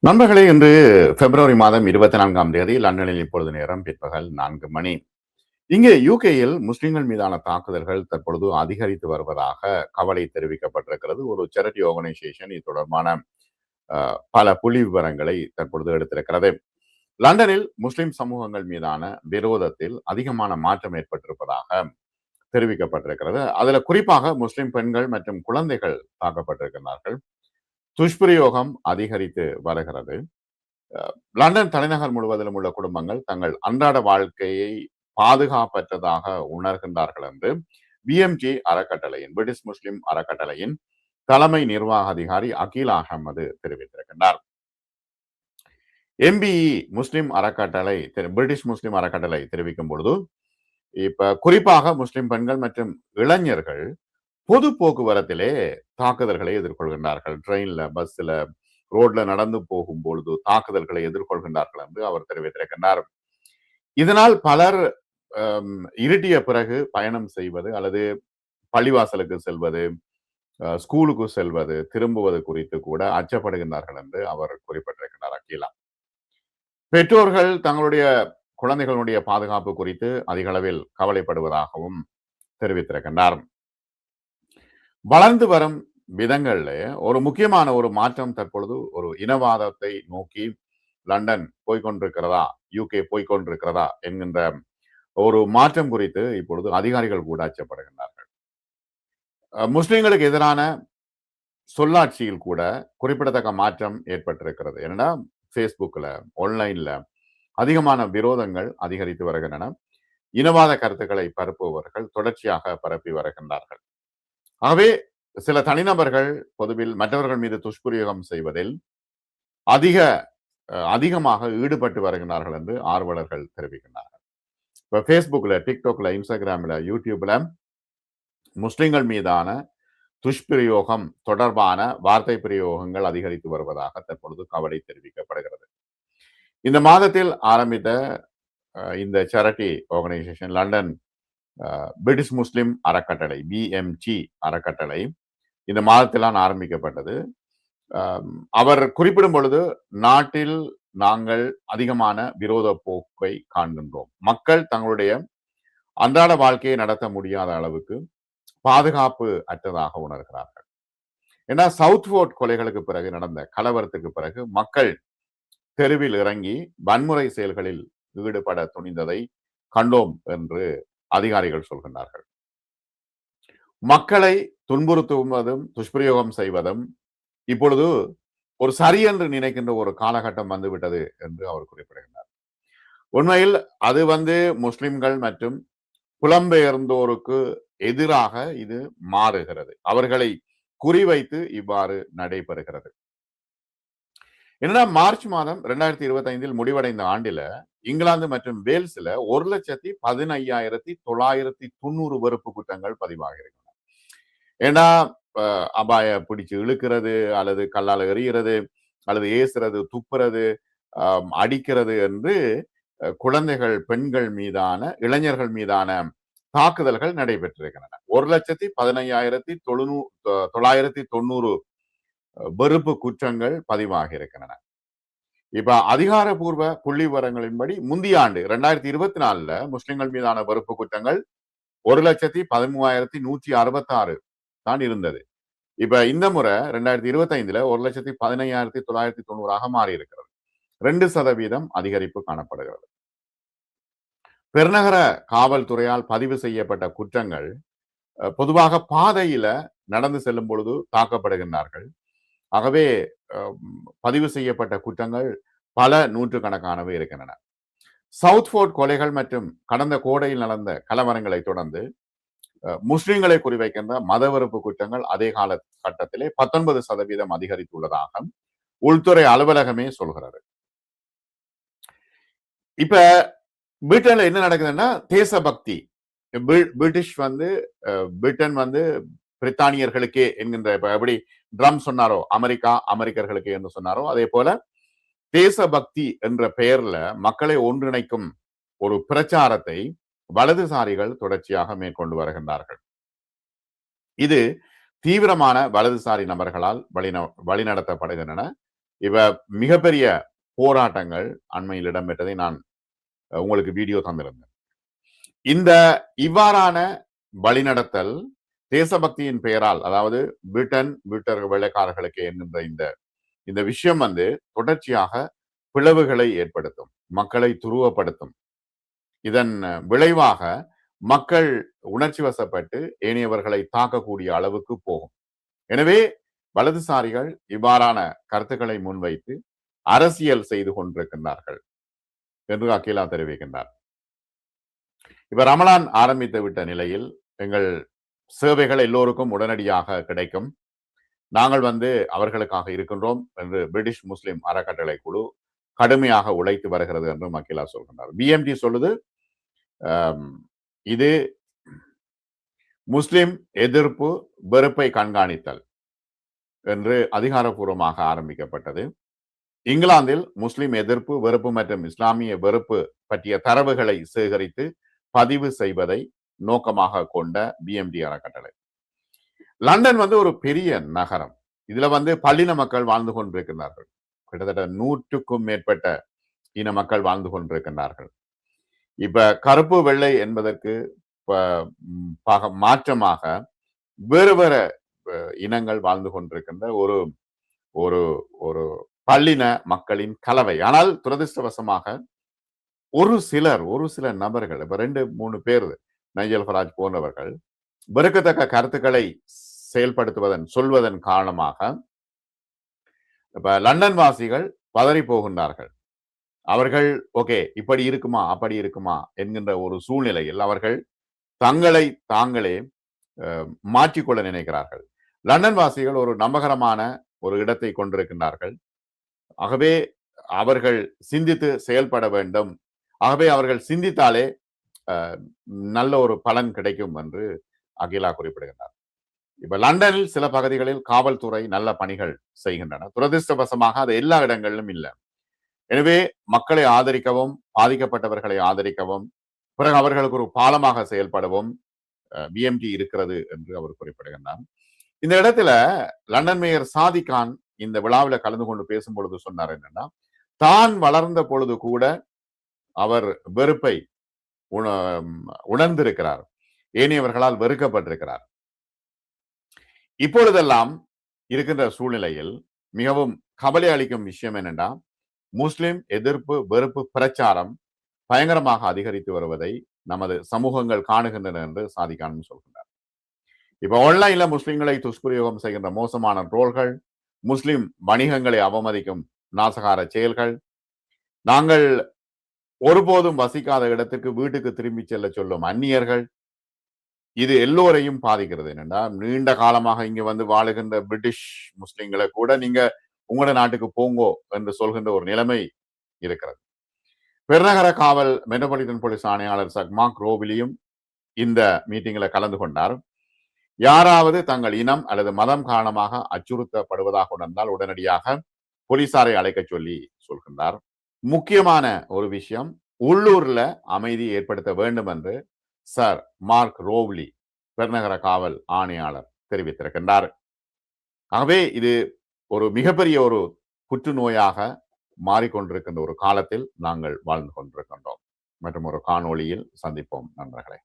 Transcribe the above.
நண்பர்களே, இன்று பிப்ரவரி மாதம் 24ஆம் தேதி லண்டனில் இப்பொழுது நேரம் பிற்பகல் 4 மணி. இங்கே யுகேயில் முஸ்லிம்கள் மீதான தாக்குதல்கள் தற்பொழுது அதிகரித்து வருவதாக கவலை தெரிவிக்கப்பட்டிருக்கிறது. ஒரு சேரிட்டி ஆர்கனைசேஷன் இது தொடர்பான பல புள்ளி விவரங்களை தற்பொழுது எடுத்திருக்கிறது. லண்டனில் முஸ்லிம் சமூகங்கள் மீதான விரோதத்தில் அதிகமான மாற்றம் ஏற்பட்டிருப்பதாக தெரிவிக்கப்பட்டிருக்கிறது. அதுல குறிப்பாக முஸ்லிம் பெண்கள் மற்றும் குழந்தைகள் தாக்கப்பட்டிருக்கிறார்கள். துஷ்பிரயோகம் அதிகரித்து வருகிறது. லண்டன் தலைநகர் முழுவதிலும் உள்ள குடும்பங்கள் தங்கள் அன்றாட வாழ்க்கையை பாதுகாப்பற்றதாக உணர்கின்றார்கள் என்று பிஎம்ஜி அறக்கட்டளையின் பிரிட்டிஷ் முஸ்லிம் அறக்கட்டளையின் தலைமை நிர்வாக அதிகாரி அகில் அகமது தெரிவித்திருக்கின்றார். எம்பிஇ முஸ்லிம் அறக்கட்டளை பிரிட்டிஷ் முஸ்லிம் அறக்கட்டளை தெரிவிக்கும் பொழுது இப்ப குறிப்பாக முஸ்லிம் பெண்கள் மற்றும் இளைஞர்கள் பொது போக்குவரத்திலே தாக்குதல்களை எதிர்கொள்கின்றார்கள். ட்ரெயின்ல, பஸ்ல, ரோட்ல நடந்து போகும் பொழுது தாக்குதல்களை எதிர்கொள்கின்றார்கள் என்று அவர் தெரிவித்திருக்கின்றார். இதனால் பலர் இருட்டிய பிறகு பயணம் செய்வது அல்லது பள்ளிவாசலுக்கு செல்வது, ஸ்கூலுக்கு செல்வது, திரும்புவது குறித்து கூட அச்சப்படுகின்றார்கள் என்று அவர் குறிப்பிட்டிருக்கிறார். அகிலா பெற்றோர்கள் தங்களுடைய குழந்தைகளுடைய பாதுகாப்பு குறித்து அதிக அளவில் கவலைப்படுவதாகவும் தெரிவித்திருக்கின்றார். வளர்ந்து வரும் விதங்கள்ல ஒரு முக்கியமான ஒரு மாற்றம் தற்பொழுது ஒரு இனவாதத்தை நோக்கி லண்டன் போய்கொண்டிருக்கிறதா, யூகே போய்கொண்டிருக்கிறதா என்கின்ற ஒரு மாற்றம் குறித்து இப்பொழுது அதிகாரிகள் கூட அச்சப்படுகின்றார்கள். முஸ்லிம்களுக்கு எதிரான சொல்லாட்சியில் கூட குறிப்பிடத்தக்க மாற்றம் ஏற்பட்டிருக்கிறது. ஏன்னா பேஸ்புக்ல, ஆன்லைன்ல அதிகமான விரோதங்கள் அதிகரித்து வருகின்றன. இனவாத கருத்துக்களை பரப்புபவர்கள் தொடர்ச்சியாக பரப்பி வருகின்றார்கள். ஆகவே சில தனிநபர்கள் பொதுவில் மற்றவர்கள் மீது துஷ்பிரயோகம் செய்வதில் அதிகமாக ஈடுபட்டு வருகின்றார்கள் என்று ஆர்வலர்கள் தெரிவிக்கின்றார்கள். இப்ப பேஸ்புக்ல, டிக்டாக்ல, இன்ஸ்டாகிராம்ல, யூடியூப்ல முஸ்லிம்கள் மீதான துஷ்பிரயோகம் தொடர்பான வார்த்தை பிரயோகங்கள் அதிகரித்து வருவதாக தற்பொழுது கவலை தெரிவிக்கப்படுகிறது. இந்த மாதத்தில் ஆரம்பித்த இந்த சேரிட்டி ஆர்கனைசேஷன் லண்டன் பிரிட்டிஷ் முஸ்லிம் அறக்கட்டளை பிஎம்ஜி அறக்கட்டளை இந்த மாதத்தில்தான் ஆரம்பிக்கப்பட்டது. அவர் குறிப்பிடும் பொழுது நாட்டில் நாங்கள் அதிகமான விரோத போக்கை காண்கின்றோம். மக்கள் தங்களுடைய அன்றாட வாழ்க்கையை நடத்த முடியாத அளவுக்கு பாதுகாப்பு அற்றதாக உணர்கிறார்கள். ஏன்னா சவுத்ஃபோர்ட் கொலைகளுக்கு பிறகு நடந்த கலவரத்துக்கு பிறகு மக்கள் தெருவில் இறங்கி வன்முறை செயல்களில் ஈடுபட துணிந்ததை கண்டோம் என்று அதிகாரிகள் சொல்கின்றார்கள். மக்களை துன்புறுத்துவதும் துஷ்பிரயோகம் செய்வதும் இப்பொழுது ஒரு சரி என்று நினைக்கின்ற ஒரு காலகட்டம் வந்துவிட்டது என்று அவர் குறிப்பிடுகிறார். உண்மையில் அது முஸ்லிம்கள் மற்றும் புலம்பெயர்ந்தோருக்கு எதிராக இது மாறுகிறது. அவர்களை குறிவைத்து இவ்வாறு நடைபெறுகிறது. என்னன்னா மார்ச் மாதம் 2025 முடிவடைந்த ஆண்டில இங்கிலாந்து மற்றும் வேல்ஸ்ல 1,15,990 வெறுப்பு குற்றங்கள் பதிவாகியிருக்கின்றன. ஏன்னா அபாய பிடிச்சு இழுக்கிறது அல்லது கல்லால் எறிகிறது அல்லது ஏசுறது, துப்புறது, அடிக்கிறது என்று குழந்தைகள், பெண்கள் மீதான, இளைஞர்கள் மீதான தாக்குதல்கள் நடைபெற்றிருக்கின்றன. 1,15,990 வெறுப்பு குற்றங்கள் பதிவாகி இருக்கின்றன. இப்ப அதிகாரப்பூர்வ புள்ளி விவரங்களின்படி முந்தைய ஆண்டு 2024 முஸ்லிம்கள் மீதான வெறுப்பு குற்றங்கள் 1,13,166 தான் இருந்தது. இப்ப இந்த முறை 2025 1,15,990 மாறி இருக்கிறது. 2% அதிகரிப்பு காணப்படுகிறது. பெருநகர காவல்துறையால் பதிவு செய்யப்பட்ட குற்றங்கள் பொதுவாக பாதையில நடந்து செல்லும் பொழுது தாக்கப்படுகின்றார்கள். ஆகவே பதிவு செய்யப்பட்ட குற்றங்கள் பல நூற்றுக்கணக்கானவை இருக்கின்றன. சவுத்ஃபோர்ட் கொலைகள் மற்றும் கடந்த கோடையில் நடந்த கலவரங்களை தொடர்ந்து முஸ்லிம்களை குறிவைக்கின்ற மதவெறுப்பு குற்றங்கள் அதே காலகட்டத்திலே 19% அதிகரித்துள்ளதாக உள்துறை அலுவலகமே சொல்கிறது. இப்ப பிரிட்டன்ல என்ன நடக்குதுன்னா தேசபக்தி, பிரிட்டிஷ் பிரிட்டன் பிரித்தானியர்களுக்கே என்கின்ற எப்படி ட்ரம் சொன்னாரோ அமெரிக்கா அமெரிக்கர்களுக்கு என்று சொன்னாரோ அதே போல தேசபக்தி என்ற பெயர்ல மக்களை ஒன்றிணைக்கும் ஒரு பிரச்சாரத்தை வலதுசாரிகள் தொடர்ச்சியாக மேற்கொண்டு வருகின்றார்கள். இது தீவிரமான வலதுசாரி நபர்களால் வழிநடத்தப்படுகின்றன. இப்ப மிகப்பெரிய போராட்டங்கள் அண்மையில் இடம்பெற்றதை நான் உங்களுக்கு வீடியோ தந்திருந்தேன். இந்த இவ்வாறான வழிநடத்தல் தேசபக்தியின் பெயரால், அதாவது பிரிட்டன் வெள்ளைக்காரர்களுக்கு என்கின்ற இந்த விஷயம் தொடர்ச்சியாக பிளவுகளை ஏற்படுத்தும், மக்களை துருவப்படுத்தும். இதன் விளைவாக மக்கள் உணர்ச்சி வசப்பட்டு ஏனையவர்களை தாக்கக்கூடிய அளவுக்கு போகும். எனவே வலதுசாரிகள் இவ்வாறான கருத்துக்களை முன்வைத்து அரசியல் செய்து கொண்டிருக்கின்றார்கள் என்று அகிலா தெரிவிக்கின்றார். இப்ப ரமலான் ஆரம்பித்து விட்ட நிலையில் எங்கள் சேவைகள் எல்லோருக்கும் உடனடியாக கிடைக்கும். நாங்கள் அவர்களுக்காக இருக்கின்றோம் என்று பிரிட்டிஷ் முஸ்லிம் அறக்கட்டளை குழு கடுமையாக உழைத்து வருகிறது என்று அகிலா சொல்கின்றார். பிஎம்டி சொல்லுது இது முஸ்லிம் எதிர்ப்பு வெறுப்பை கண்காணித்தல் என்று அதிகாரப்பூர்வமாக ஆரம்பிக்கப்பட்டது. இங்கிலாந்தில் முஸ்லிம் எதிர்ப்பு வெறுப்பு மற்றும் இஸ்லாமிய வெறுப்பு பற்றிய தரவுகளை சேகரித்து பதிவு செய்வதை நோக்கமாக கொண்ட பிஎம்டி அறக்கட்டளை. லண்டன் ஒரு பெரிய நகரம். இதுல பல்லின மக்கள் வாழ்ந்து கொண்டிருக்கிறார்கள். கிட்டத்தட்ட 100க்கும் மேற்பட்ட இன மக்கள் வாழ்ந்து கொண்டிருக்கின்றார்கள். இப்ப கருப்பு வெள்ளை என்பதற்கு மாற்றமாக வேறு வேறு இனங்கள் வாழ்ந்து கொண்டிருக்கின்ற ஒரு ஒரு ஒரு பல்லின மக்களின் கலவை. ஆனால் துரதிருஷ்டவசமாக ஒரு சில நபர்கள், இப்ப 2-3 பேர், நைஜல் ஃபராஜ் போன்றவர்கள் வெறுக்கத்தக்க கருத்துக்களை சொல்வதன் காரணமாக இப்ப லண்டன் வாசிகள் பதறி போகின்றார்கள். அவர்கள் ஓகே இப்படி இருக்குமா அப்படி இருக்குமா என்கின்ற ஒரு சூழ்நிலையில் அவர்கள் தங்களை தாங்களே மாற்றிக்கொள்ள நினைக்கிறார்கள். லண்டன் வாசிகள் ஒரு நம்பகரமான ஒரு இடத்தை கொண்டிருக்கின்றார்கள். ஆகவே அவர்கள் சிந்தித்து செயல்பட வேண்டும். ஆகவே அவர்கள் சிந்தித்தாலே நல்ல ஒரு பலன் கிடைக்கும் என்று அகிலா குறிப்பிடுகின்றார். இப்ப லண்டனில் சில பகுதிகளில் காவல்துறை நல்ல பணிகள் செய்கின்றன. துரதிருஷ்டவசமாக அது எல்லா இடங்களிலும் இல்லை. எனவே மக்களை ஆதரிக்கவும், பாதிக்கப்பட்டவர்களை ஆதரிக்கவும், பிறகு அவர்களுக்கு ஒரு பாலமாக செயல்படவும் பிஎம்டி இருக்கிறது என்று அவர் குறிப்பிடுகின்றார். இந்த இடத்துல லண்டன் மேயர் சாதிக் கான் இந்த விழாவில் கலந்து கொண்டு பேசும் பொழுது சொன்னார் என்னன்னா, தான் வளர்ந்த பொழுது கூட அவர் வெறுப்பை உணர்ந்திருக்கிறார், ஏனையவர்களால் வெறுக்கப்பட்டிருக்கிறார். இப்பொழுதெல்லாம் இருக்கின்ற சூழ்நிலையில் மிகவும் கவலை அளிக்கும் விஷயம் என்னென்னா, முஸ்லிம் எதிர்ப்பு வெறுப்பு பிரச்சாரம் பயங்கரமாக அதிகரித்து வருவதை நமது சமூகங்கள் காணுகின்றன என்று சாதிக் கான் சொல்கின்றார். இப்ப ஆன்லைன்ல முஸ்லிம்களை துஷ்பிரயோகம் செய்கின்ற மோசமான ட்ரோல்கள், முஸ்லிம் வணிகங்களை அவமதிக்கும் நாசகார செயல்கள், நாங்கள் ஒருபோதும் வசிக்காத இடத்திற்கு வீட்டுக்கு திரும்பி செல்ல சொல்லும் அந்நியர்கள், இது எல்லோரையும் பாதிக்கிறது. என்னன்னா, நீண்ட காலமாக இங்க வாழுகின்ற பிரிட்டிஷ் முஸ்லிம்களை கூட நீங்க உங்களோட நாட்டுக்கு போங்கோ என்று சொல்கின்ற ஒரு நிலைமை இருக்கிறது. பெருநகர காவல் மெட்ரோபாலிட்டன் போலீஸ் ஆணையாளர் மார்க் ரோவிலியும் இந்த மீட்டிங்ல கலந்து கொண்டார். யாராவது தங்கள் இனம் அல்லது மதம் காரணமாக அச்சுறுத்தப்படுவதாக உணர்ந்தால் உடனடியாக போலீசாரை அழைக்க சொல்லி சொல்கின்றார். முக்கியமான ஒரு விஷயம், உள்ளூர்ல அமைதி ஏற்படுத்த வேண்டும் என்று சர் மார்க் ரோவ்லி பெருநகர காவல் ஆணையாளர் தெரிவித்திருக்கின்றார். ஆகவே இது ஒரு மிகப்பெரிய ஒரு புற்றுநோயாக மாறிக்கொண்டிருக்கின்ற ஒரு காலத்தில் நாங்கள் வாழ்ந்து கொண்டிருக்கின்றோம். மற்றும் ஒரு காணொளியில் சந்திப்போம் நண்பர்களே.